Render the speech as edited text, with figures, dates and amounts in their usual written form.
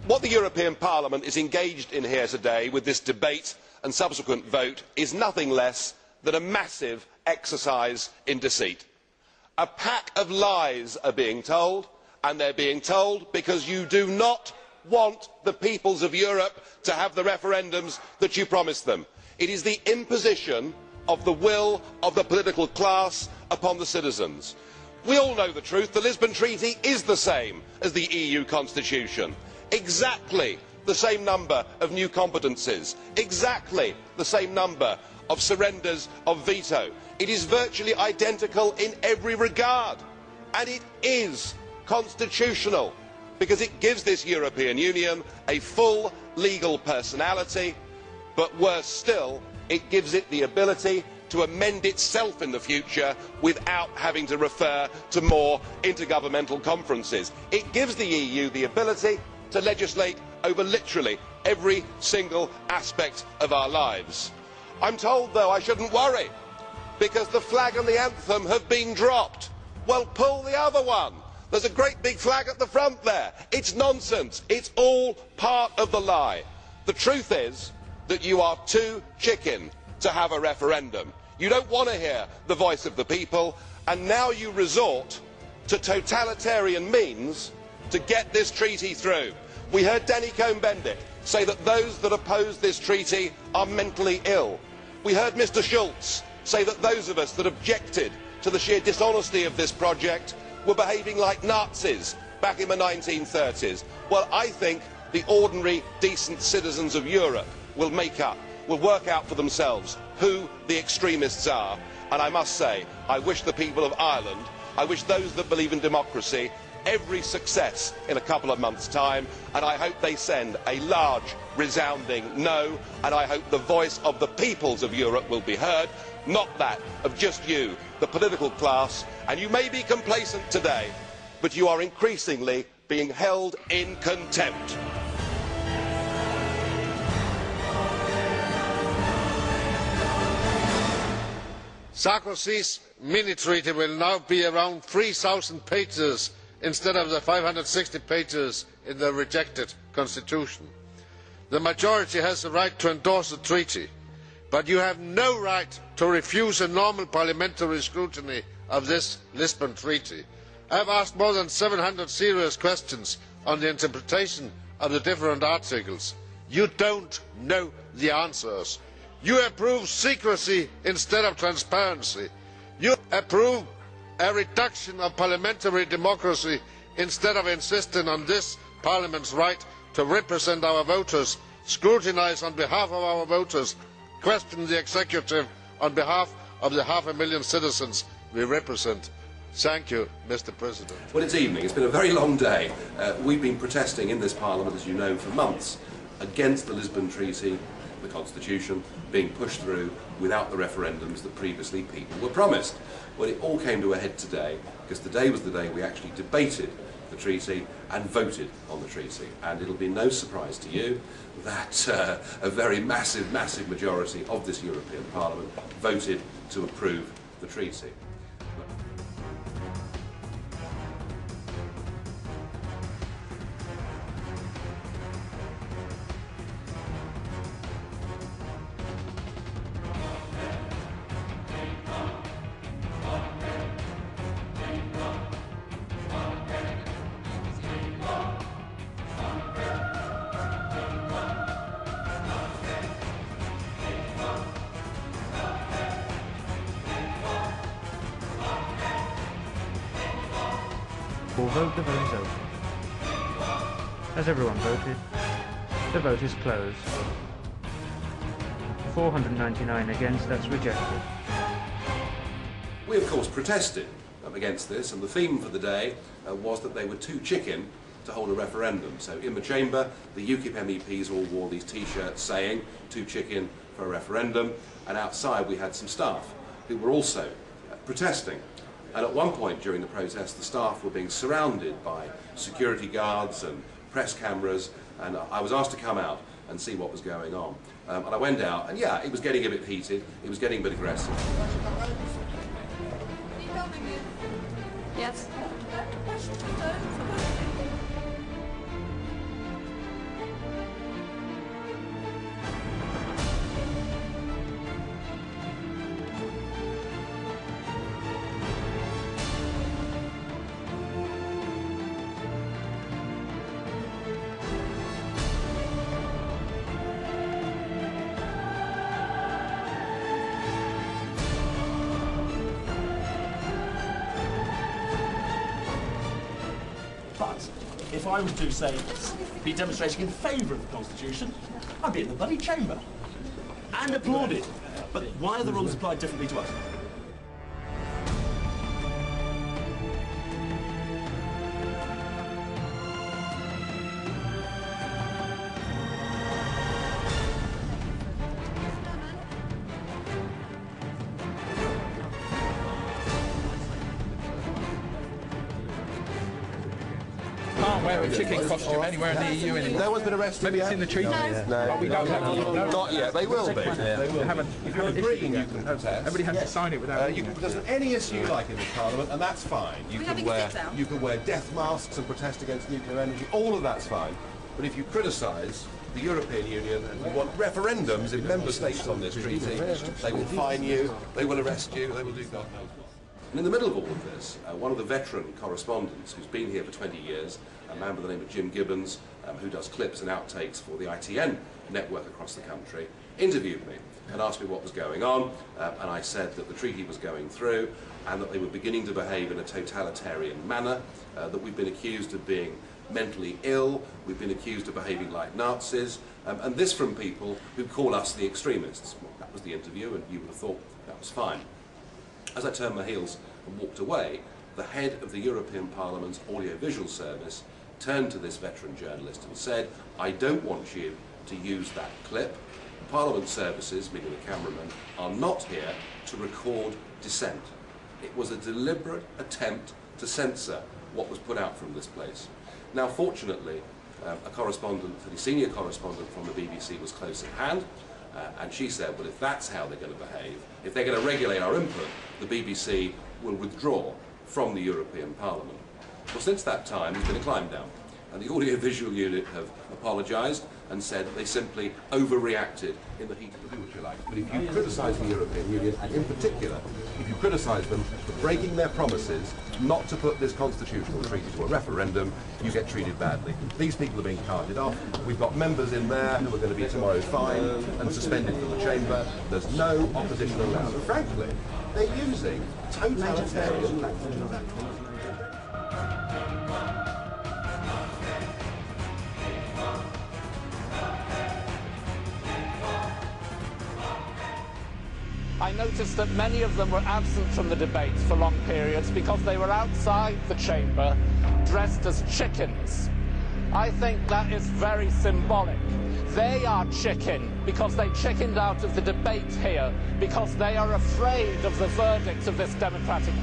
What the European Parliament is engaged in here today with this debate and subsequent vote is nothing less than a massive exercise in deceit. A pack of lies are being told, and they are being told because you do not want the peoples of Europe to have the referendums that you promised them. It is the imposition of the will of the political class upon the citizens. We all know the truth. The Lisbon Treaty is the same as the EU Constitution. Exactly the same number of new competences, exactly the same number of surrenders of veto. It is virtually identical in every regard, and it is constitutional because it gives this European Union a full legal personality, but worse still, it gives it the ability to amend itself in the future without having to refer to more intergovernmental conferences. It gives the EU the ability to legislate over literally every single aspect of our lives. I'm told, though, I shouldn't worry because the flag and the anthem have been dropped. Well, pull the other one. There's a great big flag at the front there. It's nonsense. It's all part of the lie. The truth is that you are too chicken to have a referendum. You don't want to hear the voice of the people, and now you resort to totalitarian means to get this treaty through. We heard Danny Cohn-Bendit say that those that oppose this treaty are mentally ill. We heard Mr Schulz say that those of us that objected to the sheer dishonesty of this project were behaving like Nazis back in the 1930s. Well, I think the ordinary, decent citizens of Europe will work out for themselves who the extremists are. And I must say, I wish the people of Ireland, I wish those that believe in democracy, every success in a couple of months' time, and I hope they send a large, resounding no, and I hope the voice of the peoples of Europe will be heard, not that of just you, the political class. And you may be complacent today, but you are increasingly being held in contempt. Sarkozy's mini-treaty will now be around 3,000 pages instead of the 560 pages in the rejected constitution. The majority has the right to endorse the treaty, but you have no right to refuse a normal parliamentary scrutiny of this Lisbon Treaty. I have asked more than 700 serious questions on the interpretation of the different articles. You don't know the answers. You approve secrecy instead of transparency. You approve a reduction of parliamentary democracy instead of insisting on this Parliament's right to represent our voters, scrutinise on behalf of our voters, question the executive on behalf of the 500,000 citizens we represent. Thank you, Mr. President. Well, it's evening. It's been a very long day. We've been protesting in this Parliament, as you know, for months against the Lisbon Treaty, the Constitution, being pushed through without the referendums that previously people were promised. Well, it all came to a head today, because today was the day we actually debated the treaty and voted on the treaty. And it'll be no surprise to you that a very massive majority of this European Parliament voted to approve the treaty. We'll vote. The vote is open. Has everyone voted? The vote is closed. 499 against, that's rejected. We of course protested against this, and the theme for the day was that they were too chicken to hold a referendum. So in the chamber, the UKIP MEPs all wore these t-shirts saying too chicken for a referendum, and outside we had some staff who were also protesting. And at one point during the protest, the staff were being surrounded by security guards and press cameras, and I was asked to come out and see what was going on. And I went out, and yeah, it was getting a bit heated, it was getting a bit aggressive. Yes. if I was to, say, be demonstrating in favour of the Constitution, I'd be in the bloody chamber and applauded. But why are the rules applied differently to us? Can't wear a chicken costume anywhere in the EU anymore. No one's been arrested Maybe yet? it's in the treaty. No. We don't have to. Not yet. They will be. They haven't. If you're agreeing, you can protest. Everybody has to sign it without. You can protest on any issue you like in this Parliament, and that's fine. You can wear death masks and protest against nuclear energy. All of that's fine. But if you criticise the European Union and you want referendums in member states on this treaty, they will fine you, they will arrest you, they will do God knows what. And in the middle of all of this, one of the veteran correspondents who's been here for 20 years, a man by the name of Jim Gibbons, who does clips and outtakes for the ITN network across the country, interviewed me and asked me what was going on, and I said that the treaty was going through and that they were beginning to behave in a totalitarian manner, that we've been accused of being mentally ill, we've been accused of behaving like Nazis, and this from people who call us the extremists. Well, that was the interview, and you would have thought that was fine. As I turned my heels and walked away, the head of the European Parliament's audiovisual service turned to this veteran journalist and said, "I don't want you to use that clip. Parliament services, meaning the cameraman, are not here to record dissent." It was a deliberate attempt to censor what was put out from this place. Now, fortunately, a correspondent, a senior correspondent from the BBC was close at hand, and she said, well, if that's how they're going to behave, if they're going to regulate our input, the BBC will withdraw from the European Parliament. Well, since that time, there's been a climb down, and the audiovisual unit have apologised and said that they simply overreacted in the heat of the do what you like. But if you criticise the European Union, and in particular, if you criticise them for breaking their promises not to put this constitutional treaty to a referendum, you get treated badly. These people are being carted off. We've got members in there who are going to be tomorrow fined and suspended from the chamber. There's no opposition allowed. So frankly, they're using totalitarian tactics. I noticed that many of them were absent from the debates for long periods because they were outside the chamber dressed as chickens. I think that is very symbolic. They are chicken because they chickened out of the debate here because they are afraid of the verdict of this democratic debate.